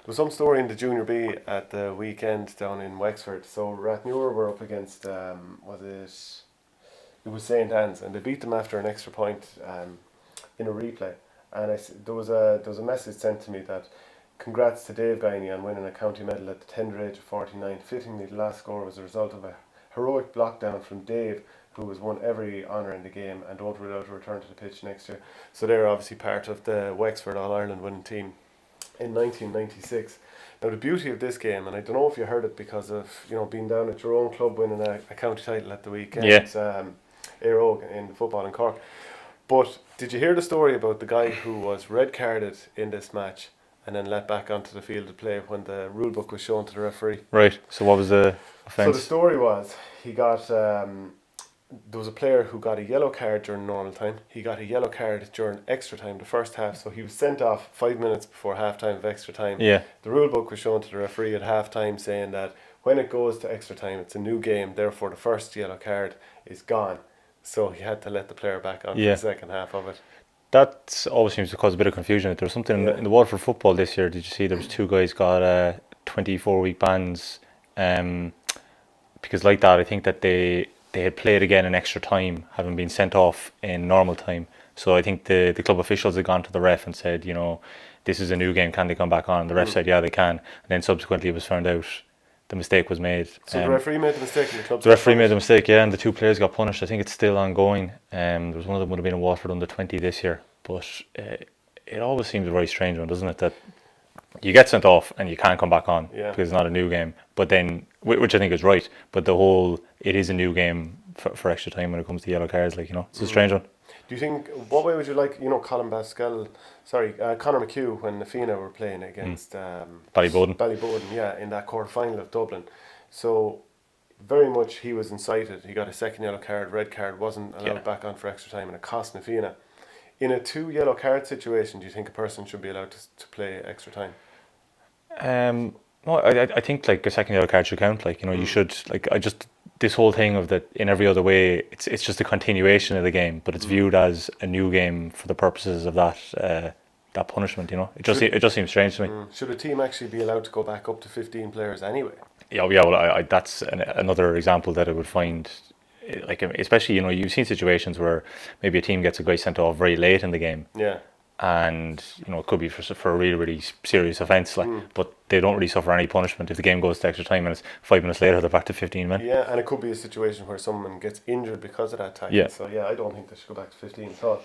was some story in the Junior B at the weekend down in Wexford. So Rathdowney-Errill were up against it was St Anne's, and they beat them after an extra point in a replay. And there was a message sent to me that congrats to Dave Guiney on winning a county medal at the tender age of 49. Fittingly, the last score was a result of a heroic blockdown from Dave, who has won every honour in the game and don't rule out a return to the pitch next year. So they're obviously part of the Wexford All-Ireland winning team in 1996. Now the beauty of this game, and I don't know if you heard it because of being down at your own club winning a county title at the weekend, Éire in football in Cork. But did you hear the story about the guy who was red carded in this match and then let back onto the field to play when the rule book was shown to the referee? Right. So what was the offence? So the story was he got there was a player who got a yellow card during normal time. He got a yellow card during extra time, the first half. So he was sent off 5 minutes before half time of extra time. Yeah. The rule book was shown to the referee at half time saying that when it goes to extra time, it's a new game. Therefore, the first yellow card is gone. So he had to let the player back on for the second half of it. That always seems to cause a bit of confusion. There was something in the Waterford football this year. Did you see there was 2 guys got 24-week bans because like that, I think that they had played again in extra time, having been sent off in normal time. So I think the club officials had gone to the ref and said, this is a new game, can they come back on? The ref said, yeah, they can. And then subsequently it was found out the mistake was made. So the referee made the mistake and the club... The referee made the mistake, yeah, and the 2 players got punished. I think it's still ongoing. There was one of them would have been in Waterford under 20 this year. But it always seems a very strange one, doesn't it? That you get sent off and you can't come back on because it's not a new game. But then, which I think is right, but the whole, it is a new game for extra time when it comes to yellow cards, it's a strange one. Do you think, what way would you like, Conor McHugh when the Fianna were playing against Ballyboden, in that quarter final of Dublin. So very much he was incited. He got a second yellow card, red card, wasn't allowed back on for extra time, and it cost na Fianna. In a 2 yellow card situation, do you think a person should be allowed to play extra time? No, I think a second yellow card should count. You should this whole thing of that in every other way, it's just a continuation of the game, but it's viewed as a new game for the purposes of that punishment. It just seems strange to me. Should a team actually be allowed to go back up to 15 players anyway? Yeah. Well, that's another example that I would find. Especially you've seen situations where maybe a team gets a guy sent off very late in the game. Yeah. And it could be for a really, really serious offence, but they don't really suffer any punishment if the game goes to extra time and it's 5 minutes later they're back to 15 men. Yeah, and it could be a situation where someone gets injured because of that tackle. Yeah. So I don't think they should go back to 15 at all.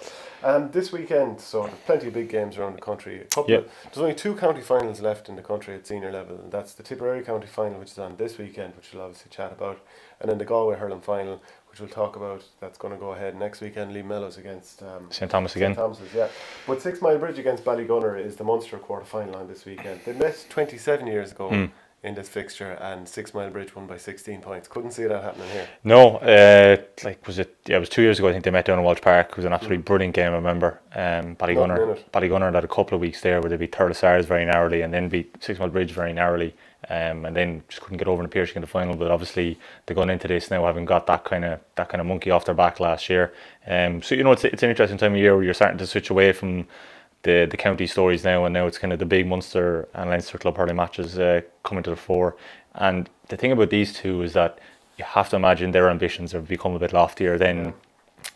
This weekend, so there's plenty of big games around the country. There's only 2 county finals left in the country at senior level, and that's the Tipperary county final, which is on this weekend, which we'll obviously chat about, and then the Galway hurling final, which we'll talk about, that's going to go ahead next weekend. Lee Mellows against St Thomas again. St Thomas's, yeah. But 6 Mile Bridge against Ballygunner is the Munster quarter final on this weekend. They met 27 years ago in this fixture, and 6 Mile Bridge won by 16 points. Couldn't see that happening here. No, it was 2 years ago. I think they met down in Walsh Park. It was an absolutely brilliant game. I remember Ballygunner had a couple of weeks there where they beat Thurles very narrowly, and then beat 6 Mile Bridge very narrowly. And then just couldn't get over in the Piercing in the final. But obviously they're going into this now having got that kind of monkey off their back last year. So it's an interesting time of year where you're starting to switch away from the county stories now, and now it's kind of the big Munster and Leinster club hurling matches coming to the fore. And the thing about these two is that you have to imagine their ambitions have become a bit loftier than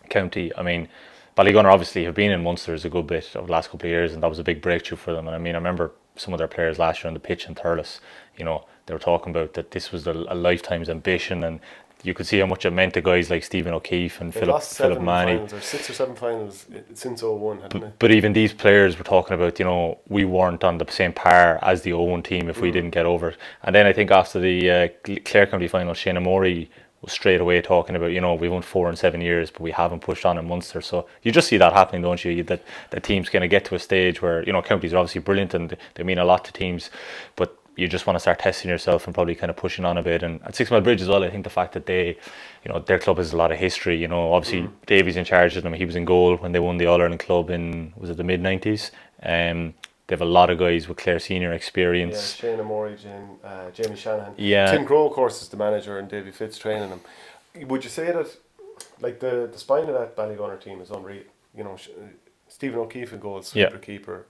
county. I mean, Ballygunner obviously have been in Munsters a good bit over the last couple of years, and that was a big breakthrough for them. And I remember some of their players last year on the pitch in Thurles, they were talking about that this was a lifetime's ambition, and you could see how much it meant to guys like Stephen O'Keefe and Philip Manny. Finals, or 6 or 7 finals since 01, hadn't they? But even these players were talking about, we weren't on the same par as the 01 team if we didn't get over it. And then I think after the Clare County final, Shane Amori was straight away talking about, we won 4 in 7 years, but we haven't pushed on in Munster. So you just see that happening, don't you? That teams kind of get to a stage where, counties are obviously brilliant and they mean a lot to teams, but you just want to start testing yourself and probably kind of pushing on a bit. And at 6 Mile Bridge as well, I think the fact that they, their club has a lot of history. Obviously Davy's in charge of them. He was in goal when they won the All-Ireland club in, was it the mid-90s? They have a lot of guys with Clare senior experience. Yeah, Shane Amori, Jamie Shanahan. Yeah. Tim Crowe, of course, is the manager, and Davy Fitz training them. Would you say that, the spine of that Ballygunner team is unreal? Stephen O'Keefe in goal, sweeper keeper.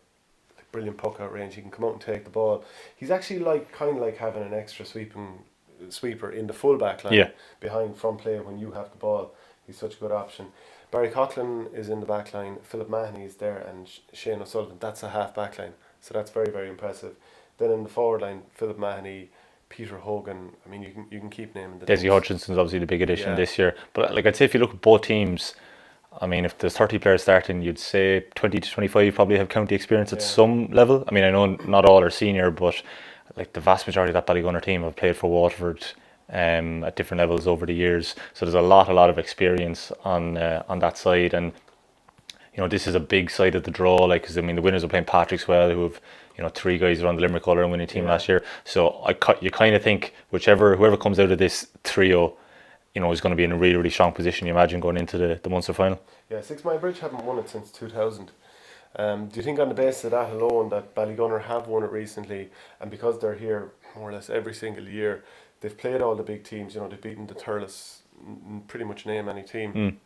brilliant puck out range. He can come out and take the ball. He's actually kind of like having an extra sweeper in the full back line behind front play when you have the ball. He's such a good option. Barry Coughlin is in the back line. Philip Mahoney is there, and Shane O'Sullivan. That's a half back line. So that's very, very impressive. Then in the forward line, Philip Mahoney, Peter Hogan. I mean, you can keep naming the Desi Hutchinson's obviously the big addition this year. But like I'd say, if you look at both teams, I mean, if there's 30 players starting, you'd say 20 to 25 probably have county experience at some level. I mean, I know not all are senior, but like the vast majority of that Ballygunner team have played for Waterford at different levels over the years. So there's a lot of experience on that side. And you know, this is a big side of the draw. Like, because I mean, the winners are playing Patrickswell, who have, you know, 3 guys around the Limerick colour and winning team last year. So you kind of think whoever comes out of this trio, you know, is going to be in a really, really strong position, you imagine, going into the Munster final. Yeah, 6 Mile Bridge haven't won it since 2000. Do you think on the basis of that alone that Ballygunner have won it recently, and because they're here more or less every single year, they've played all the big teams, you know, they've beaten the Thurles, pretty much name any team,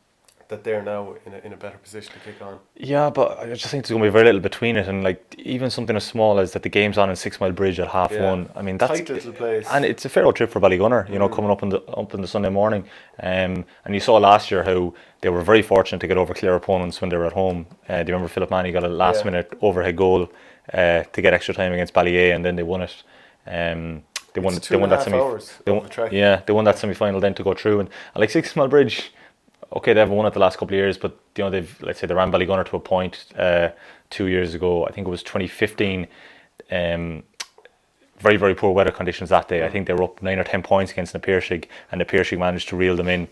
that they're now in a better position to kick on? Yeah, but I just think there's going to be very little between it, and like even something as small as that the game's on in 6 Mile Bridge at 1:30. I mean, that's tight little place, and it's a fair old trip for Ballygunner, you know, coming up in the Sunday morning. And you saw last year how they were very fortunate to get over clear opponents when they were at home. Do you remember Philip Manny got a last minute overhead goal to get extra time against Ballyhale, and then they won it. They won that they won that semi-final then to go through, and like 6 Mile Bridge, okay, they haven't won it the last couple of years, but you know, they ran Ballygunner to a point 2 years ago. I think it was 2015. Very, very poor weather conditions that day. I think they were up 9 or 10 points against Napearshig, and Napearshig managed to reel them in.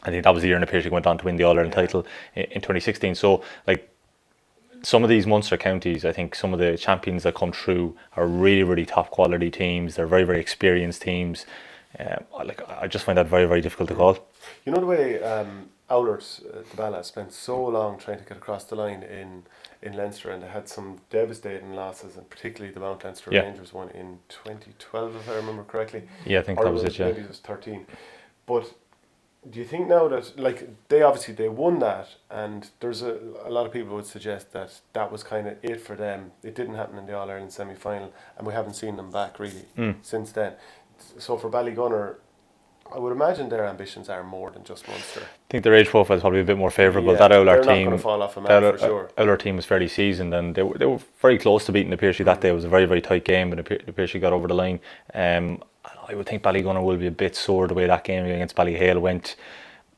I think that was the year Napearshig went on to win the All-Ireland title in 2016. So like, some of these Munster counties, I think some of the champions that come through are really, really top quality teams. They're very, very experienced teams. I just find that very, very difficult to call. You know the way Owlers, the Bala, spent so long trying to get across the line in Leinster, and they had some devastating losses, and particularly the Mount Leinster Rangers one in 2012, if I remember correctly. Yeah, I think that was it. Yeah, maybe it was 13. But do you think now that, like, they won that, and there's a lot of people would suggest that was kind of it for them. It didn't happen in the All-Ireland semi-final, and we haven't seen them back really since then. So for Ballygunner, I would imagine their ambitions are more than just Munster. I think their age profile is probably a bit more favourable. That Owler team, not going to fall off a map for sure. Owler team was fairly seasoned, and they were very close to beating Napearshig that day. It was a very, very tight game, but Napearshig got over the line. I would think Ballygunner will be a bit sore the way that game against Ballyhale went.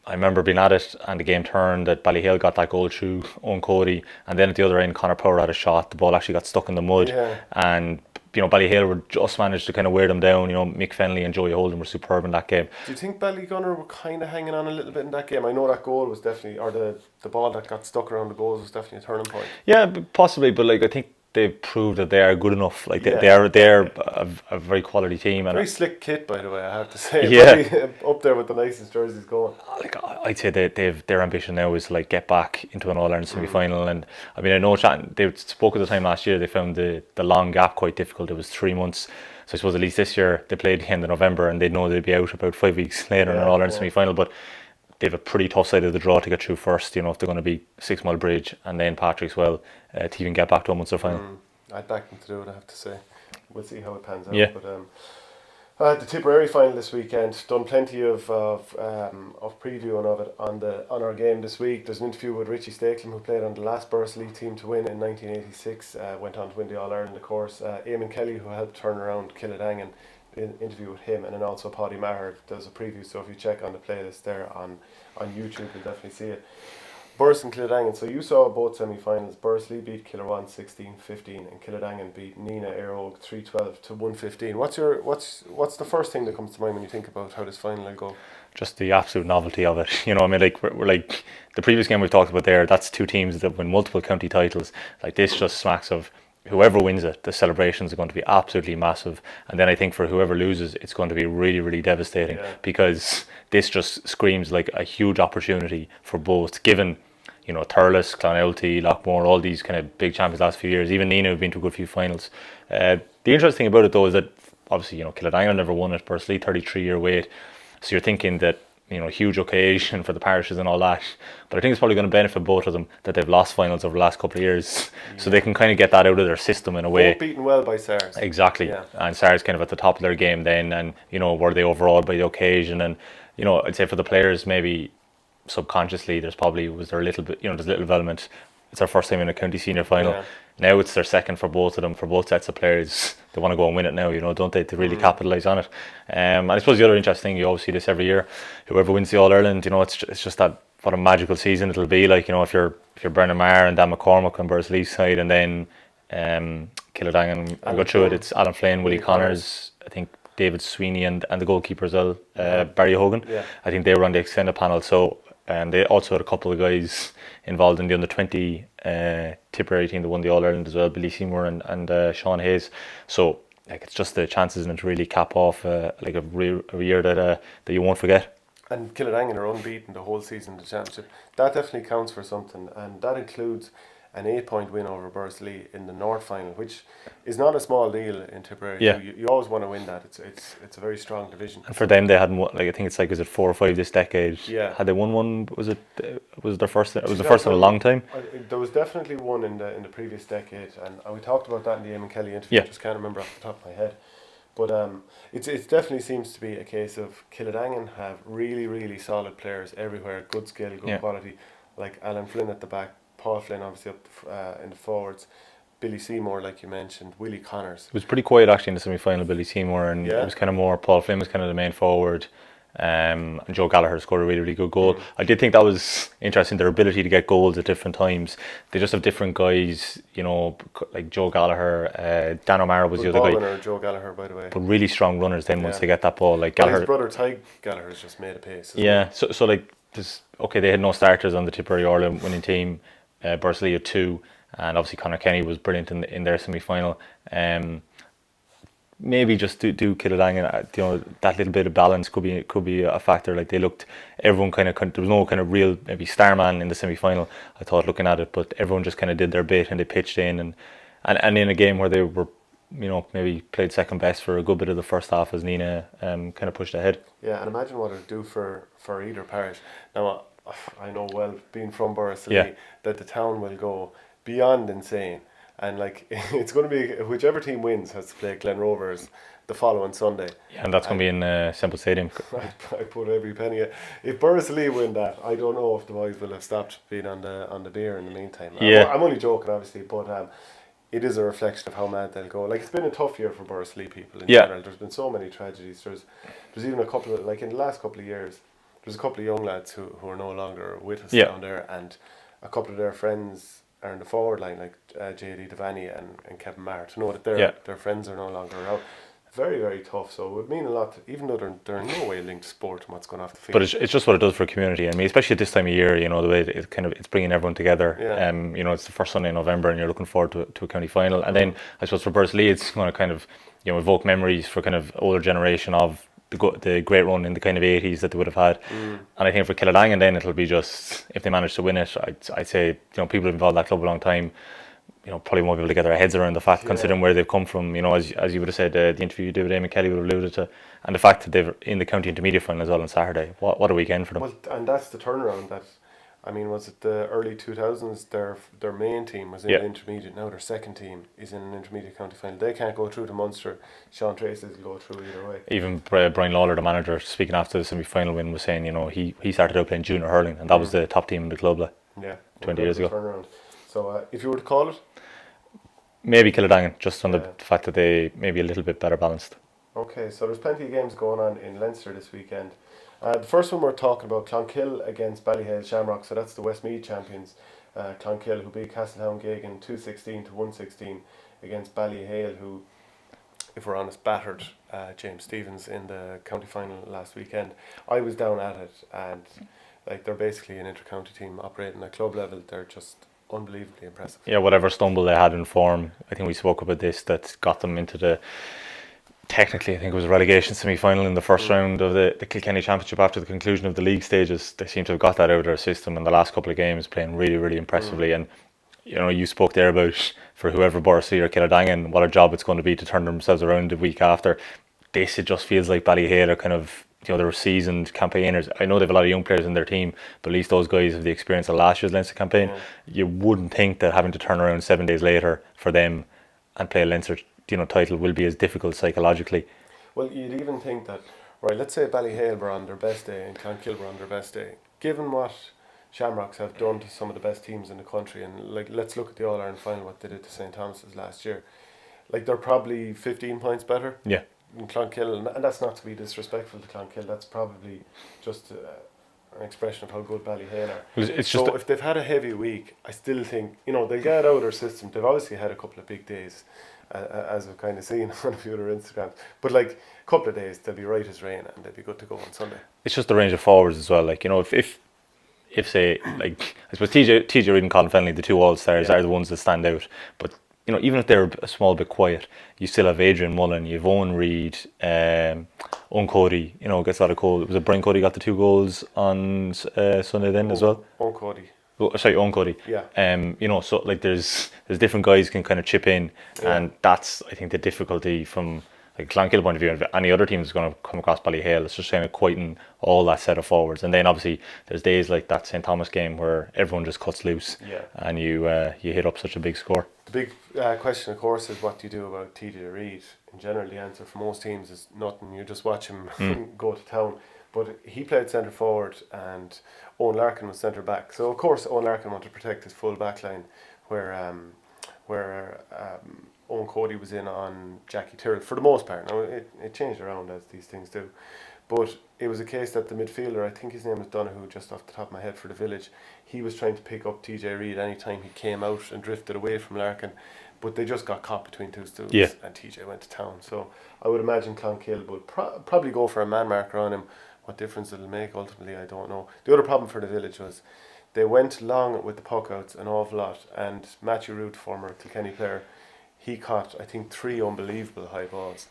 I remember being at it, and the game turned that Ballyhale got that goal through Owen Cody, and then at the other end Conor Power had a shot. The ball actually got stuck in the mud, and you know, Ballyhale were just managed to kind of wear them down. You know, Mick Fennelly and Joey Holden were superb in that game. Do you think Ballygunner were kind of hanging on a little bit in that game? I know that goal was definitely, or the ball that got stuck around the goals was definitely a turning point. Yeah, possibly, but like I think they've proved that they are good enough. Like they are a very quality team, and very slick kit, by the way, I have to say. Yeah, up there with the nicest jerseys going. Like I'd say their ambition now is to like get back into an All-Ireland semi-final, and I mean I know they spoke at the time last year. They found the long gap quite difficult. It was 3 months. So I suppose at least this year they played the end of November, and they'd know they'd be out about 5 weeks later in an All-Ireland semi-final. But they have a pretty tough side of the draw to get through first, you know, if they're going to be 6 Mile Bridge and then Patrickswell to even get back to a Munster final. I'd back them to do it, I have to say. We'll see how it pans out. Yeah. But the Tipperary final this weekend, done plenty of previewing of it on our game this week. There's an interview with Richie Stapleton, who played on the last Burst League team to win in 1986, went on to win the All-Ireland, of course. Eamon Kelly, who helped turn around Killidangan, interview with him, and then also Paddy Maher does a preview, so if you check on the playlist there on YouTube, you'll definitely see it. Burst and Killidangan, so you saw both semi-finals. Bursley beat Killarwan 16-15, and Killidangan beat Nina Airog 3-12 to 115. What's the first thing that comes to mind when you think about how this final will go? Just the absolute novelty of it. You know, I mean, like we're like the previous game we've talked about there, that's 2 teams that win multiple county titles. Like this just smacks of whoever wins it, the celebrations are going to be absolutely massive. And then I think for whoever loses, it's going to be really, really devastating, because this just screams like a huge opportunity for both, given, you know, Thurles, Clonelty, Lockmore, all these kind of big champions last few years. Even Nina have been to a good few finals. The interesting thing about it though is that obviously, you know, Killidangan never won it, Bursley 33-year wait. So you're thinking that huge occasion for the parishes and all that. But I think it's probably going to benefit both of them that they've lost finals over the last couple of years, so they can kind of get that out of their system in a way. Both beaten well by Sars. Exactly, and Sars kind of at the top of their game then, and were they overawed by the occasion, and I'd say for the players maybe subconsciously there's a little bit, there's a little development. It's their first time in a county senior final. Yeah. Now it's their second for both of them, for both sets of players. They want to go and win it now, don't they, to really capitalise on it. And I suppose the other interesting thing, you always see this every year, whoever wins the All-Ireland, it's just that, what a magical season it'll be. Like, if you're Brendan Maher and Dan McCormack on Bursley's side, and then Killadangan, I go through it, it's Alan Flynn, Willie Connors, I think David Sweeney and the goalkeeper as well, Barry Hogan. Yeah. I think they were on the extended panel, so they also had a couple of guys involved in the under-20 Tipperary team that won the All-Ireland as well, Billy Seymour and Sean Hayes. So it's just the chances and to really cap off a year that you won't forget. And Killadangan are unbeaten the whole season in the championship. That definitely counts for something, and that includes an 8-point win over Bursley in the North final, which is not a small deal in Tipperary. Yeah. You always want to win that. It's a very strong division. And for them, they hadn't won, I think it's is it 4 or 5 this decade? Yeah. Had they won one? Was it their first? It was the first in a long time. There was definitely one in the previous decade, and we talked about that in the Eamon Kelly interview. Yeah. I just can't remember off the top of my head. But it definitely seems to be a case of Killadangan have really, really solid players everywhere, good skill, good quality, like Alan Flynn at the back, Paul Flynn obviously up in the forwards, Billy Seymour like you mentioned, Willie Connors. It was pretty quiet actually in the semi-final, Billy Seymour, and it was kind of more Paul Flynn was kind of the main forward, and Joe Gallagher scored a really, really good goal. I did think that was interesting, their ability to get goals at different times. They just have different guys, like Joe Gallagher, Dan O'Mara was the other guy. Runner, Joe Gallagher, by the way. But really strong runners then once they get that ball. Like Gallagher, his brother Ty Gallagher has just made a pace. So like they had no starters on the Tipperary Ireland winning team. Bursley had 2, and obviously Conor Kenny was brilliant in their semi-final. Maybe just do Killadangan, that little bit of balance could be a factor. Like there was no kind of real maybe star man in the semi-final, I thought, looking at it, but everyone just kind of did their bit and they pitched in, and in a game where they were maybe played second best for a good bit of the first half as Nina kind of pushed ahead. Yeah, and imagine what it would do for either parish. Now I know well, being from Bursley, that the town will go beyond insane, and like it's going to be whichever team wins has to play Glen Rovers the following Sunday. Yeah, and that's going to be in Semple Stadium. I put every penny. If Bursley win that, I don't know if the boys will have stopped being on the beer in the meantime. Yeah, I'm only joking, obviously, but it is a reflection of how mad they'll go. Like, it's been a tough year for Bursley people in general. There's been so many tragedies. There's even a couple of, like in the last couple of years, there's a couple of young lads who are no longer with us down there, and a couple of their friends are in the forward line, like J.D. Devaney and Kevin Maher, to know that their friends are no longer around. Very, very tough. So it would mean a lot, even though they're in no way linked to sport and what's going off the field. But it's just what it does for a community. I mean, especially at this time of year, the way it's bringing everyone together. Yeah. It's the first Sunday in November, and you're looking forward to a county final. And then I suppose for Bursley, it's going to kind of evoke memories for kind of older generation of the great run in the kind of 80s that they would have had. And I think for Killadangan, then it'll be just, if they manage to win it, I'd say people who've involved that club a long time, probably won't be able to get their heads around the fact, considering where they've come from. As you would have said, the interview you did with Eamon Kelly would have alluded to, and the fact that they're in the county intermediate final as well on Saturday. What a weekend for them! Well, and that's the turnaround. That, I mean, was it the early 2000s? Their main team was in the intermediate. Now their second team is in an intermediate county final. They can't go through to Munster. Sean Tracy will go through either way. Even Brian Lawler, the manager, speaking after the semi-final win, was saying, he started out playing junior hurling, and that was the top team in the club. 20 years ago. Turnaround. So if you were to call it. Maybe Killadangan, just on the fact that they may be a little bit better balanced. Okay, so there's plenty of games going on in Leinster this weekend. The first one we're talking about, Clonkill against Ballyhale Shamrock, so that's the Westmeath champions. Clonkill, who beat Castletown Geoghegan 2-16 to 1-16 against Ballyhale, who, if we're honest, battered James Stephens in the county final last weekend. I was down at it, and they're basically an inter-county team operating at club level. They're just unbelievably impressive. Yeah, whatever stumble they had in form, I think we spoke about this, that got them into technically I think it was a relegation semi-final in the first round of the Kilkenny Championship after the conclusion of the league stages. They seem to have got that out of their system in the last couple of games, playing really, really impressively. And you spoke there about, for whoever Bursley or Killadangan, what a job it's going to be to turn themselves around the week after. It just feels like Ballyhale are kind of they're seasoned campaigners. I know they have a lot of young players in their team, but at least those guys have the experience of last year's Leinster campaign. Yeah. You wouldn't think that having to turn around 7 days later for them and play a Leinster title will be as difficult psychologically. Well, you'd even think that, right, let's say Ballyhale were on their best day and Clonkill were on their best day. Given what Shamrocks have done to some of the best teams in the country, and like let's look at the All-Ireland final, what they did to St. Thomas's last year. Like they're probably 15 points better. Yeah. In Clonkill, and that's not to be disrespectful to Clonkill, that's probably just an expression of how good Ballyhale are. It's so just if they've had a heavy week, I still think, they'll get out of their system. They've obviously had a couple of big days, as I've kind of seen on a few other Instagrams. But like a couple of days, they'll be right as rain and they'll be good to go on Sunday. It's just the range of forwards as well. Like, if say, like, I suppose TJ Reid and Colin Fennelly, the two All-Stars, are the ones that stand out. But even if they're a small bit quiet, you still have Adrian Mullen, you have Owen Reid, Owen Cody, gets a lot of goals. Was it Brian Cody got the 2 goals on Sunday then as well? Owen Cody. Oh, sorry, Owen Cody. Yeah. So like there's different guys can kind of chip in, and that's, I think, the difficulty from like Clonkill point of view. And if any other team is going to come across Ballyhale, it's just kind of quieten all that set of forwards. And then obviously there's days like that St. Thomas game where everyone just cuts loose, and you hit up such a big score. The big question, of course, is what do you do about TJ Reid? In general, the answer for most teams is nothing. You just watch him go to town. But he played centre forward and Owen Larkin was centre back. So of course Owen Larkin wanted to protect his full back line, where Owen Cody was in on Jackie Tyrrell for the most part. Now it changed around as these things do. But it was a case that the midfielder, I think his name was Donoghue, just off the top of my head for the Village, he was trying to pick up TJ Reid anytime he came out and drifted away from Larkin. But they just got caught between two stools and TJ went to town. So I would imagine Clonkill would probably go for a man marker on him. What difference it'll make ultimately, I don't know. The other problem for the Village was they went long with the puck outs an awful lot, and Matthew Root, former Kilkenny player, he caught, I think, 3 unbelievable high balls.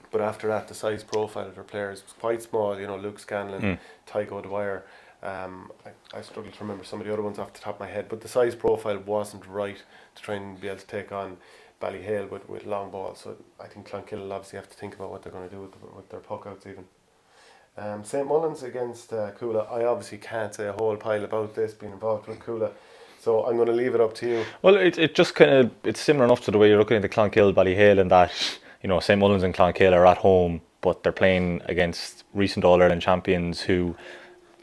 But after that, the size profile of their players was quite small. Luke Scanlon, Tygo Dwyer. I struggle to remember some of the other ones off the top of my head, but the size profile wasn't right to try and be able to take on Ballyhale with long balls. So I think Clonkill will obviously have to think about what they're going to do with their puck outs even. St. Mullins against Cuala. I obviously can't say a whole pile about this, being involved with Cuala, so I'm going to leave it up to you. Well, it just kind of, it's similar enough to the way you're looking at the Clonkill Ballyhale, in that St. Mullins and Clonkill are at home, but they're playing against recent All-Ireland champions who,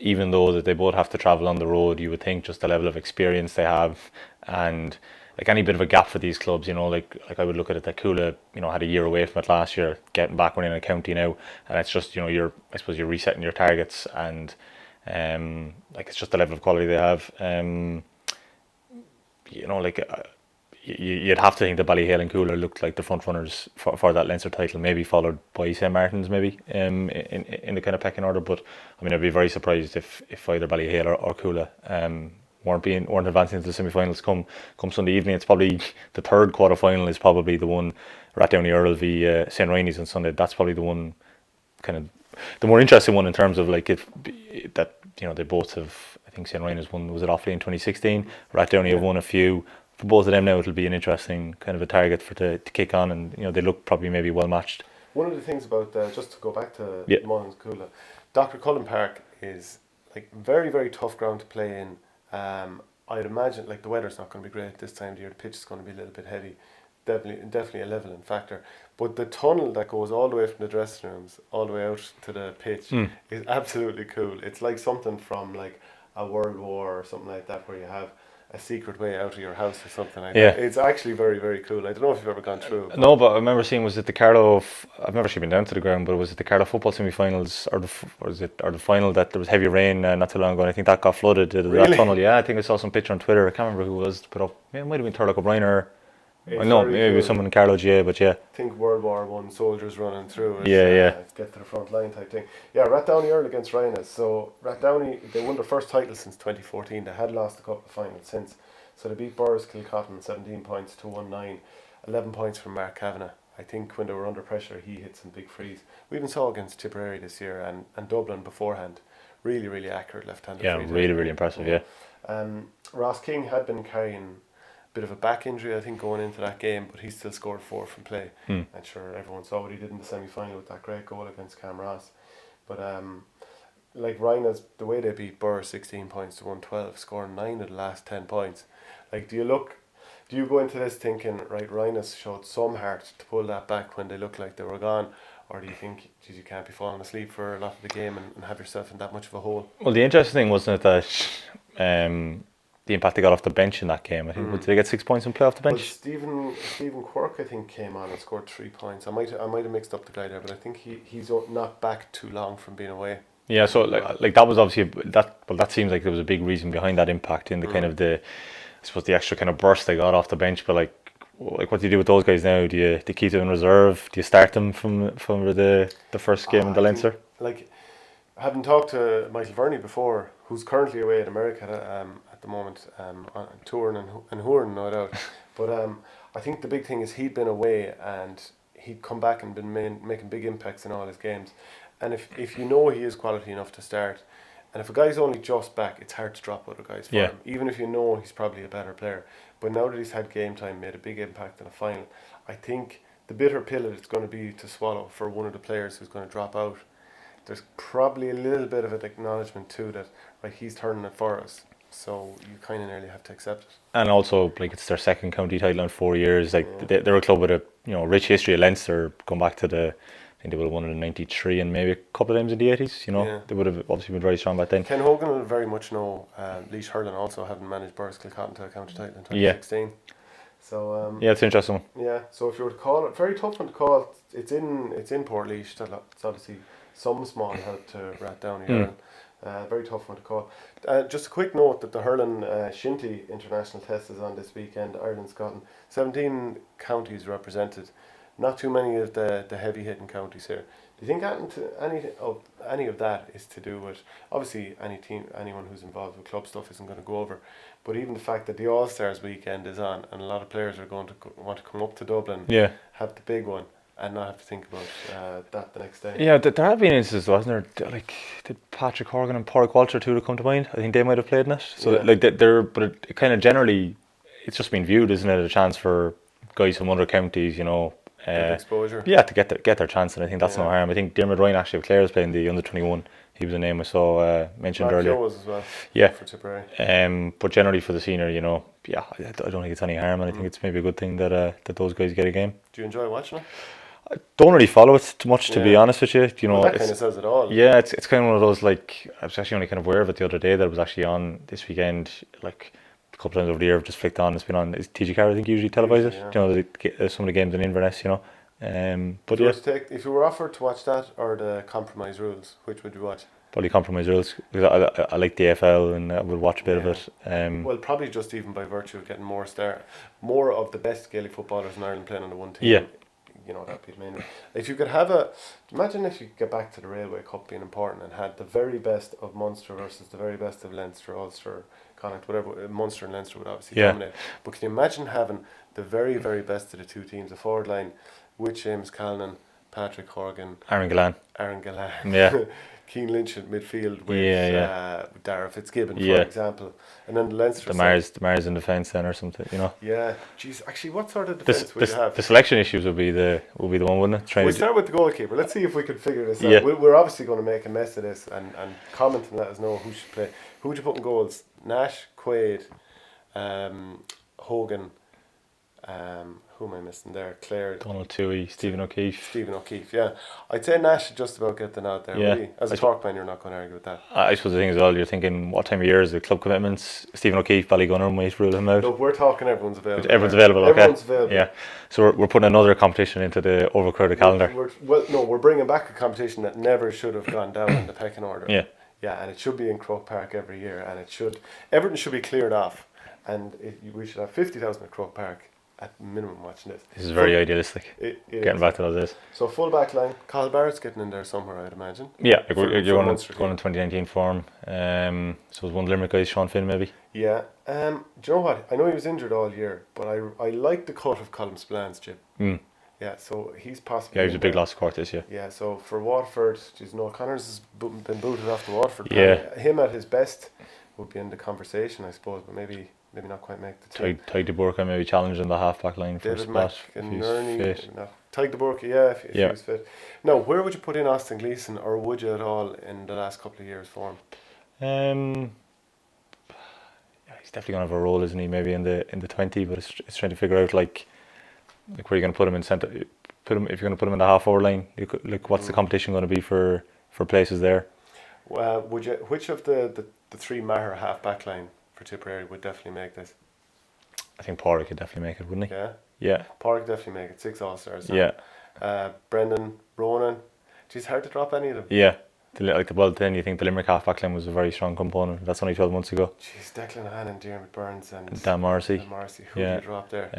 even though that they both have to travel on the road, you would think just the level of experience they have, and like any bit of a gap for these clubs, like I would look at it that Cuala, had a year away from it last year, getting back winning a county now, and it's just, you're resetting your targets, and like it's just the level of quality they have. You'd have to think that Ballyhale and Cuala looked like the front runners for that Leinster title, maybe followed by St. Martin's, maybe in the kind of pecking order. But I mean, I'd be very surprised if either Ballyhale or Cuala weren't advancing to the semi-finals come Sunday evening. It's probably the third quarter final is probably the one, Rathdowney-Errill v St. Rainey's on Sunday. That's probably the one, kind of the more interesting one in terms of like they both have. I think St. Rainey's won, was it Offaly in 2016? Rathdowney have won a few. For both of them now, it'll be an interesting kind of a target to kick on, and they look probably maybe well matched. One of the things about just to go back to Mullins Cuala, Dr. Cullen Park is like very, very tough ground to play in. I'd imagine like the weather's not going to be great this time of year. The pitch is going to be a little bit heavy, definitely a leveling factor. But the tunnel that goes all the way from the dressing rooms all the way out to the pitch is absolutely cool. It's like something from like a World War or something like that, where you have a secret way out of your house or something like that. It's actually very, very cool. I don't know if you've ever gone through it. No, but I remember seeing, was it the Carlow, I've never actually been down to the ground, but was it the Carlow football semi-finals or the final that there was heavy rain not too long ago, and I think that got flooded, really? That tunnel. Yeah, I think I saw some picture on Twitter. I can't remember who it was to put up. It might have been Turlock O'Brien or maybe someone in Carlow GA, but yeah. I think World War One soldiers running through it. Get to the front line type thing. Yeah, Rathdowney-Errill against Rhinos. So Rathdowney, they won their first title since 2014. They had lost a couple of finals since. So they beat Borris Kilcotton 17 points to 1-9, 11 points from Mark Kavanagh. I think when they were under pressure, he hit some big frees. We even saw against Tipperary this year and Dublin beforehand. Really, really accurate left-handed free. Yeah, really, really impressive, yeah. Ross King had been carrying a bit of a back injury, I think, going into that game, but he still scored 4 from play. And sure, everyone saw what he did in the semi-final with that great goal against Cam Ross. But like Rhinos, the way they beat Burr 16 points to 112, scoring 9 of the last 10 points. Like, do you go into this thinking, right, Rhinos showed some heart to pull that back when they looked like they were gone? Or do you think, geez, you can't be falling asleep for a lot of the game and have yourself in that much of a hole? Well, the interesting thing wasn't it that the impact they got off the bench in that game. I think did they get 6 points and play off the bench? Well, Stephen Quirk, I think, came on and scored 3 points. I might have mixed up the guy there, but I think he's not back too long from being away. Yeah, so like that was obviously that seems like there was a big reason behind that impact in the kind of I suppose the extra kind of burst they got off the bench. But like what do you do with those guys now? Do you keep them in reserve? Do you start them from the first game in the Leinster? Like, having talked to Michael Verney before, who's currently away in America at the moment, on touring and hurling, no doubt. But I think the big thing is he'd been away and he'd come back and been making big impacts in all his games. And if you know he is quality enough to start, and if a guy's only just back, it's hard to drop other guys for him, even if you know he's probably a better player. But now that he's had game time, made a big impact in a final, I think the bitter pill that it's going to be to swallow for one of the players who's going to drop out, there's probably a little bit of an acknowledgement too that, right, he's turning it for us. So you kind of nearly have to accept it. And also, like, it's their second county title in 4 years. Like, they're a club with a rich history of Leinster, going back to I think they would have won it in '93 and maybe a couple of times in the '80s. They would have obviously been very strong back then. Ken Hogan will very much know. Laois Hurling also having managed Borris Kilcotton to a county title in 2016. Yeah. So it's an interesting one. Yeah. So if you were to call it, very tough one to call. It's in Port Laois. It's obviously some small help to Rathdowney-Errill. Very tough one to call. Just a quick note that the hurling Shinty international test is on this weekend. Ireland, Scotland, 17 counties represented. Not too many of the heavy hitting counties here. Do you think any of that is to do with, obviously anyone who's involved with club stuff isn't going to go over, but even the fact that the All Stars weekend is on and a lot of players are going to want to come up to Dublin, have the big one, and not have to think about that the next day. Yeah, there have been instances, wasn't there? Like, did Patrick Horgan and Pádraig Walter too come to mind? I think they might have played in it. So but it kind of generally, it's just been viewed, isn't it, a chance for guys from other counties, exposure. Yeah, to get their chance, and I think that's no harm. I think Dermot Ryan actually of Clare is playing the under-21. He was a name I saw mentioned Mark earlier. Was as well. Yeah, for Tipperary. But generally for the senior, I don't think it's any harm, and I think it's maybe a good thing that those guys get a game. Do you enjoy watching it? I don't really follow it too much, to be honest with you. That kind of says it all. Yeah, it's kind of one of those, like, I was actually only kind of aware of it the other day that it was actually on this weekend, like a couple times over the year. I've just flicked on. It's been on. Is TG Carr, I think, usually televises it. Some of the games in Inverness, But if you were offered to watch that or the Compromise Rules, which would you watch? Probably Compromise Rules, because I like the AFL and I would watch a bit of it. Well, probably just even by virtue of getting more of the best Gaelic footballers in Ireland playing on the one team. Yeah. That'd be the main. If you could imagine if you could get back to the Railway Cup being important and had the very best of Munster versus the very best of Leinster, Ulster, Connacht, whatever. Munster and Leinster would obviously dominate. But can you imagine having the very, very best of the two teams, a forward line with James Callan, Patrick Horgan, Aaron Gillan, yeah. Keane Lynch at midfield with Dara Fitzgibbon, for example, and then the Leinster the Mars in defence then or something, Yeah, geez, actually, what sort of defence would you have? The selection issues would be the one, wouldn't it? We'll start with the goalkeeper. Let's see if we can figure this out. We're obviously going to make a mess of this and comment and let us know who should play. Who would you put in goals? Nash, Quaid, Hogan. Who am I missing there? Clare, Donald Toohey, Stephen O'Keefe, yeah. I'd say Nash should just about get the nod there, really. As a Cork man, you're not going to argue with that. I suppose the thing as well, you're thinking, what time of year is the club commitments? Stephen O'Keefe, Ballygunner might rule him out. No, we're talking everyone's available. Everyone's available. Yeah. So we're putting another competition into the overcrowded calendar. We're bringing back a competition that never should have gone down in the pecking order. Yeah. Yeah, and it should be in Croke Park every year, and everything should be cleared off, and we should have 50,000 at Croke Park at minimum watching this. This is very idealistic. Getting back to those days. So full back line, Cathal Barrett's getting in there somewhere, I'd imagine. Yeah, you're going in 2019 form. So one Limerick guy, Sean Finn, maybe. Yeah. Do you know what? I know he was injured all year, but I like the cut of Colm Spillane's Chip. Yeah, so he's possibly. Yeah, he was a big loss of Cork this year. Yeah, so for Waterford, Connors has been booted off to Waterford. Yeah. Him at his best would be in the conversation, I suppose, but maybe not quite make the team. Ty de Burka maybe challenging the half back line for David a spot. McInerney, Tyke the Burke, yeah, if he was fit. Now, where would you put in Austin Gleeson, or would you at all in the last couple of years for him? He's definitely gonna have a role, isn't he? Maybe in the 20, but it's trying to figure out like where you're gonna put him in centre. If you're gonna put him in the half forward line, what's the competition going to be for places there? Well, which of the three Maher half back line for Tipperary would definitely make this? I think Pádraig could definitely make it, wouldn't he? Yeah. Yeah. Pádraig definitely make it. 6 All-Stars. Yeah. Brendan, Ronan. Geez, hard to drop any of them. Yeah. Then you think the Limerick half back line was a very strong component. That's only 12 months ago. Jeez, Declan Hannon, Diarmaid Burns, and Dan Morrissey. Who do you drop there?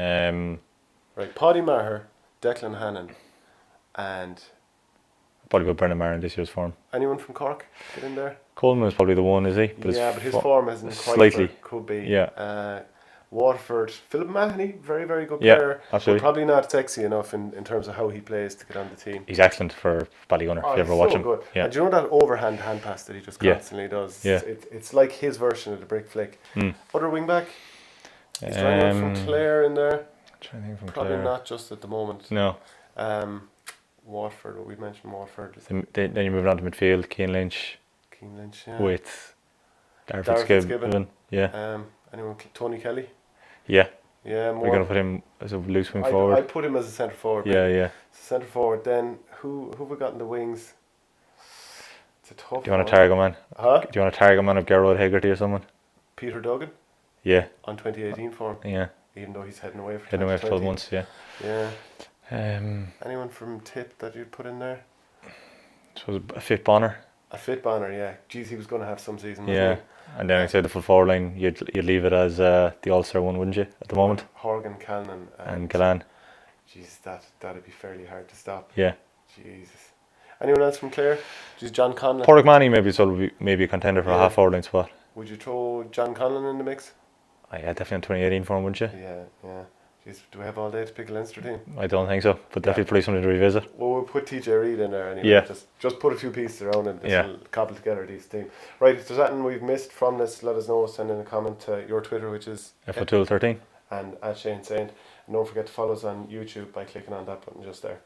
Right. Paddy Maher, Declan Hannon, and probably put Brendan Maher in this year's form. Anyone from Cork get in there? Coleman is probably the one, is he? But his form hasn't quite slightly. Could be. Yeah. Waterford, Philip Mahoney, very, very good player. Absolutely. But probably not sexy enough in terms of how he plays to get on the team. He's excellent for Ballygunner, if you ever watch him. Good. Yeah. And do you know that overhand hand pass that he just constantly does? Yeah. It's like his version of the brick flick. Other wing back? Is there anyone from Clare in there? Trying to think from Probably Clare. not just at the moment. No. Watford, we mentioned Watford. Then you're moving on to midfield, Cian Lynch. Cian Lynch, yeah. With Davy Fitzgibbon. Yeah. Anyone? Tony Kelly? Yeah. Yeah, We're going to put him as a loose wing forward. I put him as a centre forward. Yeah. Centre forward. Then who have we got in the wings? It's a tough. Do you want a target man? Huh? Do you want a target man of Gerard Hegarty or someone? Peter Duggan. Yeah. On 2018 form. Yeah. Even though he's heading away for 12 months. Yeah. Yeah. Anyone from Tipp that you'd put in there? So a fit Bonner. A fit Bonner, yeah. Geez, he was going to have some season. Yeah. And then I'd say the full forward line, you'd leave it as the All-Star one, wouldn't you, at the moment? Horgan, Callan and Galan. Jeez, that'd be fairly hard to stop. Yeah. Jesus. Anyone else from Clare? Jeez, John Conlon. Pádraig Manny maybe a contender for a half forward line spot. Would you throw John Conlon in the mix? Yeah, definitely in 2018 form, wouldn't you? Yeah. Jeez, do we have all day to pick a Leinster team? I don't think so, but definitely probably something to revisit. Well, we'll put TJ Reid in there anyway. Yeah. Just put a few pieces around and will cobble together a decent team. Right, if there's anything we've missed from this, let us know. Send in a comment to your Twitter, which is O'Toole 13. And at Shane Saint. And don't forget to follow us on YouTube by clicking on that button just there.